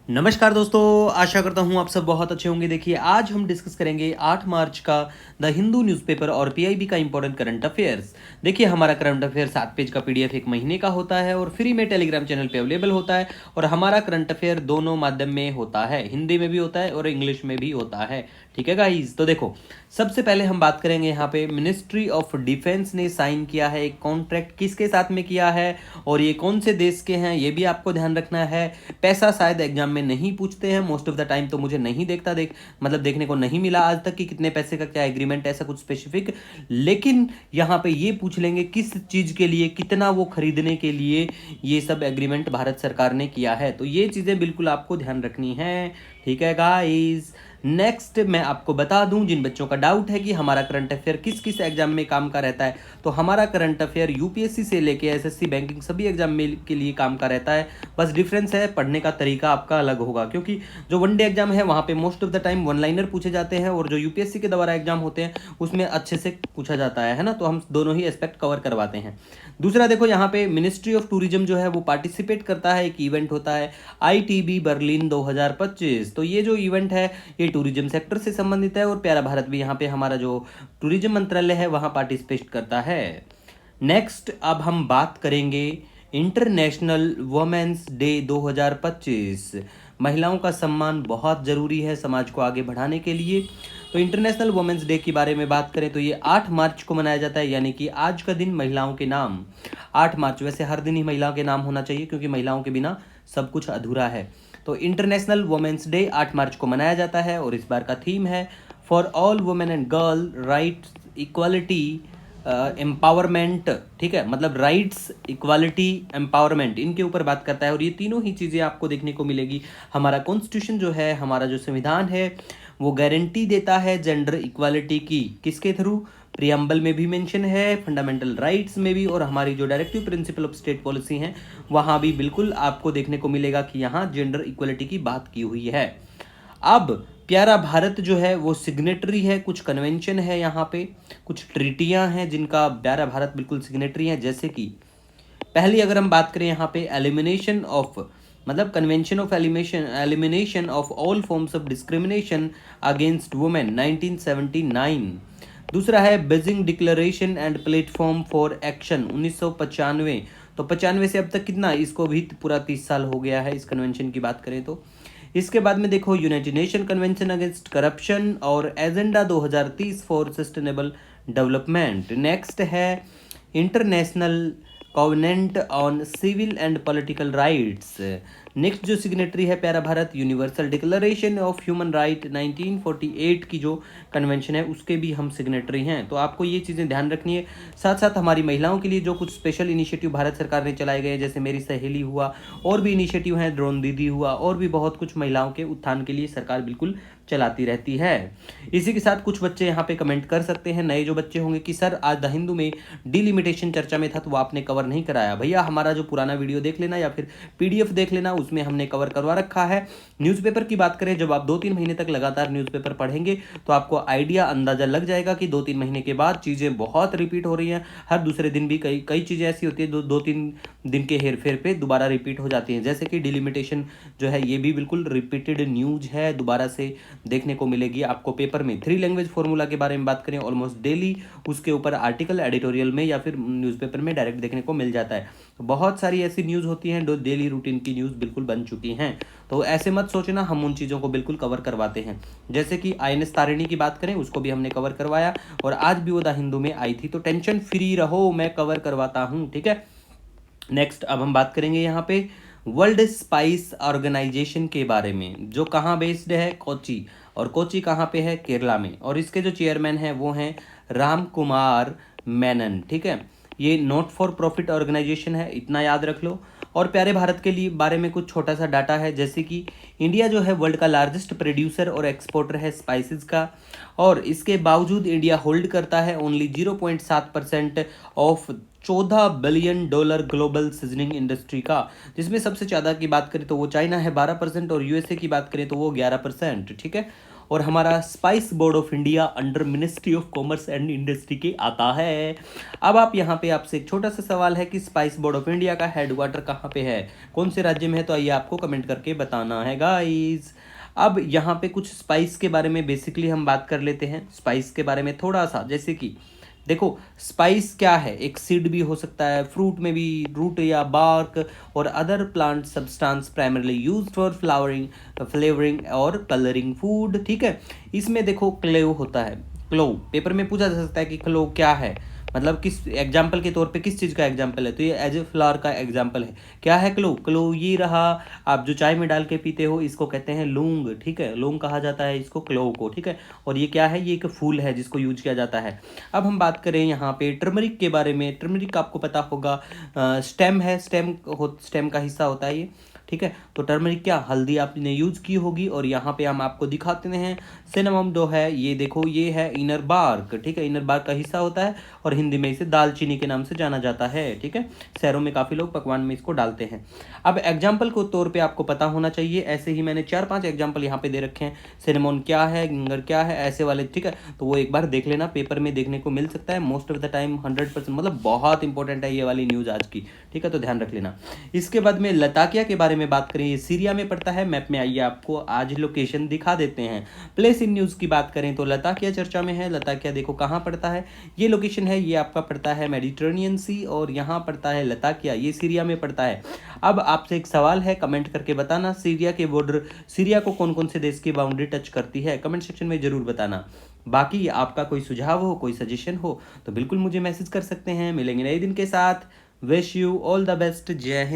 नमस्कार दोस्तों, आशा करता हूँ आप सब बहुत अच्छे होंगे। देखिए, आज हम डिस्कस करेंगे 8 मार्च का द हिंदू न्यूज़पेपर और पीआईबी का इंपॉर्टेंट करंट अफेयर्स। देखिए, हमारा करंट अफेयर 7 पेज का पीडीएफ एक महीने का होता है और फ्री में टेलीग्राम चैनल पे अवेलेबल होता है। और हमारा करंट अफेयर दोनों माध्यम में होता है, हिंदी में भी होता है और इंग्लिश में भी होता है। ठीक है गाइस, तो देखो, सबसे पहले हम बात करेंगे यहाँ पे मिनिस्ट्री ऑफ डिफेंस ने साइन किया है एक कॉन्ट्रैक्ट, किसके साथ में किया है और ये कौन से देश के हैं, ये भी आपको ध्यान रखना है। पैसा शायद एग्जाम में नहीं पूछते हैं मोस्ट ऑफ द टाइम, तो मुझे नहीं मतलब देखने को नहीं मिला आज तक कि कितने पैसे का क्या एग्रीमेंट, ऐसा कुछ स्पेसिफिक। लेकिन यहाँ पे ये पूछ लेंगे किस चीज के लिए, कितना वो खरीदने के लिए ये सब एग्रीमेंट भारत सरकार ने किया है, तो ये चीजें बिल्कुल आपको ध्यान रखनी है। ठीक है गाइस, नेक्स्ट मैं आपको बता दूं, जिन बच्चों का डाउट है कि हमारा करंट अफेयर किस किस एग्जाम में काम का रहता है, तो हमारा करंट अफेयर यूपीएससी से लेके एसएससी बैंकिंग सभी एग्जाम में के लिए काम का रहता है। बस डिफरेंस है, पढ़ने का तरीका आपका अलग होगा, क्योंकि जो वनडे एग्जाम है वहाँ पे most of the time one liner पूछे जाते हैं और जो यूपीएससी के द्वारा एग्जाम होते हैं उसमें अच्छे से पूछा जाता है ना, तो हम दोनों ही एस्पेक्ट कवर करवाते हैं। दूसरा देखो, यहाँ पे मिनिस्ट्री ऑफ टूरिज्म जो है वो पार्टिसिपेट करता है, एक इवेंट होता है आईटीबी बर्लिन 2025। तो ये जो इवेंट है ये टूरिज्म सेक्टर से संबंधित है और प्यारा भारत भी यहाँ पे हमारा जो टूरिज्म मंत्रालय है वहाँ पार्टिसिपेट करता है। नेक्स्ट अब हम बात करेंगे इंटरनेशनल वुमेन्स डे 2025। महिलाओं का सम्मान बहुत ज़रूरी है समाज को आगे बढ़ाने के लिए। तो इंटरनेशनल वुमेन्स डे के बारे में बात करें तो ये 8 मार्च को मनाया जाता है, यानी कि आज का दिन महिलाओं के नाम 8 मार्च। वैसे हर दिन ही महिलाओं के नाम होना चाहिए क्योंकि महिलाओं के बिना सब कुछ अधूरा है। तो इंटरनेशनल वुमेन्स डे 8 मार्च को मनाया जाता है और इस बार का थीम है for all women and girl rights equality empowerment. ठीक है, मतलब राइट्स, इक्वालिटी, एम्पावरमेंट, इनके ऊपर बात करता है और ये तीनों ही चीज़ें आपको देखने को मिलेगी। हमारा कॉन्स्टिट्यूशन जो है, हमारा जो संविधान है, वो गारंटी देता है जेंडर इक्वालिटी की, किसके थ्रू? प्रियम्बल में भी मेंशन है, फंडामेंटल राइट्स में भी, और हमारी जो directive principle of state policy हैं वहाँ भी बिल्कुल आपको देखने को मिलेगा कि यहाँ जेंडर इक्वालिटी की बात की हुई है। अब प्यारा भारत जो है वो सिग्नेटरी है, कुछ कन्वेंशन है, यहाँ पे कुछ ट्रीटियां हैं जिनका प्यारा भारत बिल्कुल सिग्नेटरी है। जैसे कि पहली अगर हम बात करें यहाँ पे एलिमिनेशन ऑफ, मतलब convention of elimination of all forms of discrimination against women 1979। दूसरा है Beijing declaration and platform for action 1995। तो 95 से अब तक कितना, इसको भी पूरा 30 साल हो गया है इस कन्वेंशन की बात करें तो। इसके बाद में देखो united nation convention against corruption और agenda 2030 for sustainable development. Next है international covenant on civil and political rights. Next जो सिग्नेटरी है प्यारा Bharat, universal declaration of human right 1948 की जो कन्वेंशन है उसके भी हम सिग्नेटरी हैं। तो आपको ये चीज़ें ध्यान रखनी है। साथ साथ हमारी महिलाओं के लिए जो कुछ स्पेशल इनिशिएटिव भारत सरकार ने चलाए गए, जैसे मेरी सहेली हुआ, और भी इनिशिएटिव हैं, ड्रोन दीदी हुआ, और भी बहुत कुछ महिलाओं के उत्थान के लिए सरकार बिल्कुल चलाती रहती है। इसी के साथ कुछ बच्चे यहाँ पे कमेंट कर सकते हैं, नए जो बच्चे होंगे, कि सर आज द हिंदू में डिलिमिटेशन चर्चा में था तो वो आपने कवर नहीं कराया। भैया हमारा जो पुराना वीडियो देख लेना या फिर पीडीएफ देख लेना, उसमें हमने कवर करवा रखा है। न्यूज़पेपर की बात करें, जब आप 2-3 महीने तक लगातार न्यूज़पेपर पढ़ेंगे तो आपको आइडिया, अंदाजा लग जाएगा कि 2-3 महीने के बाद चीज़ें बहुत रिपीट हो रही हैं। हर दूसरे दिन भी कई कई चीज़ें ऐसी होती है 2-3 दिन के हेर फेर पे दोबारा रिपीट हो जाती हैं। जैसे कि डिलिमिटेशन जो है ये भी बिल्कुल रिपीटेड न्यूज है, दोबारा से देखने को मिलेगी आपको पेपर में। 3 लैंग्वेज फॉर्मूला के बारे में बात करें, ऑलमोस्ट डेली उसके ऊपर आर्टिकल एडिटोरियल में या फिर न्यूज़पेपर में डायरेक्ट देखने को मिल जाता है। तो बहुत सारी ऐसी न्यूज़ होती हैं जो डेली रूटीन की न्यूज़ बिल्कुल बन चुकी हैं। तो ऐसे मत सोचना, हम उन चीज़ों को बिल्कुल कवर करवाते हैं। जैसे कि आईएनएस तारिणी की बात करें, उसको भी हमने कवर करवाया और आज भी वो द हिंदू में आई थी। तो टेंशन फ्री रहो, मैं कवर करवाता हूँ। ठीक है, नेक्स्ट अब हम बात करेंगे यहाँ पे वर्ल्ड स्पाइस ऑर्गेनाइजेशन के बारे में, जो कहाँ बेस्ड है, कोची। और कोची कहाँ पे है, केरला में। और इसके जो चेयरमैन हैं वो हैं राम कुमार मेनन। ठीक है, ये नॉट फॉर प्रॉफिट ऑर्गेनाइजेशन है, इतना याद रख लो। और प्यारे भारत के लिए बारे में कुछ छोटा सा डाटा है, जैसे कि इंडिया जो है वर्ल्ड का लार्जेस्ट प्रोड्यूसर और एक्सपोर्टर है स्पाइसेस का, और इसके बावजूद इंडिया होल्ड करता है only 0.7% of $14 billion global seasoning industry का, जिसमें सबसे ज़्यादा की बात करें तो वो चाइना है 12% और यूएसए की बात करें तो वो 11%। ठीक है, और हमारा spice board of India under ministry of commerce and industry के आता है। अब आप यहाँ पे आपसे एक छोटा सा सवाल है कि स्पाइस बोर्ड ऑफ इंडिया का हेडक्वार्टर कहाँ पे है, कौन से राज्य में है, तो आइए आपको कमेंट करके बताना है गाइस। अब यहाँ पे कुछ स्पाइस के बारे में बेसिकली हम बात कर लेते हैं, स्पाइस के बारे में थोड़ा सा। जैसे कि देखो स्पाइस क्या है, एक सीड भी हो सकता है, फ्रूट में भी रूट या बार्क और other plant substance primarily used for flavouring और कलरिंग फूड। ठीक है, इसमें देखो क्लेव होता है, क्लोव पेपर में पूछा जा सकता है कि क्लोव क्या है, मतलब किस एग्जाम्पल के तौर पे किस चीज़ का एग्जाम्पल है, तो ये एज ए फ्लावर का एग्जाम्पल है। क्या है क्लो, क्लो ये रहा, आप जो चाय में डाल के पीते हो इसको कहते हैं लौंग। ठीक है, लौंग कहा जाता है इसको, क्लो को। ठीक है, और ये क्या है, ये एक फूल है जिसको यूज किया जाता है। अब हम बात करें यहाँ पे टर्मरिक के बारे में। टर्मरिक आपको पता होगा स्टेम है, स्टेम का हिस्सा होता है ये। ठीक है, तो टर्मरिक क्या, हल्दी आपने यूज की होगी। और यहाँ पे हम आपको दिखाते हैं सिनेमम जो है, ये देखो ये है इनर बार्क। ठीक है, इनर बार्क का हिस्सा होता है और हिंदी में इसे दालचीनी के नाम से जाना जाता है। ठीक है, शहरों में काफ़ी लोग पकवान में इसको डालते हैं। अब एग्जाम्पल को तौर पे आपको पता होना चाहिए, ऐसे ही मैंने 4-5 एग्जाम्पल यहाँ पे दे रखे हैं। सिनेमोन क्या है, गिंगर क्या है, ऐसे वाले। ठीक है, तो वो एक बार देख लेना, पेपर में देखने को मिल सकता है मोस्ट ऑफ द टाइम 100%, मतलब बहुत इंपॉर्टेंट है ये वाली न्यूज़ आज की। ठीक है, तो ध्यान रख लेना। इसके बाद में लताकिया के बारे में बात करें, ये सीरिया में पड़ता है। मैप में आइए आपको आज लोकेशन दिखा देते हैं। प्लेस इन न्यूज़ की बात करें तो लताकिया चर्चा में है। लताकिया देखो कहाँ पड़ता है, ये लोकेशन है, ये आपका पड़ता है मेडिटेरेनियन सी, और यहाँ पड़ता है लताकिया, ये सीरिया में पड़ता है। अब आपसे एक सवाल है, कमेंट करके बताना, सीरिया के बॉर्डर, सीरिया को कौन कौन से देश की बाउंड्री टच करती है, कमेंट सेक्शन में जरूर बताना। बाकी आपका कोई सुझाव हो, कोई सजेशन हो तो बिल्कुल मुझे मैसेज कर सकते हैं। मिलेंगे नए दिन के साथ। Wish you all the best. जय हिंद।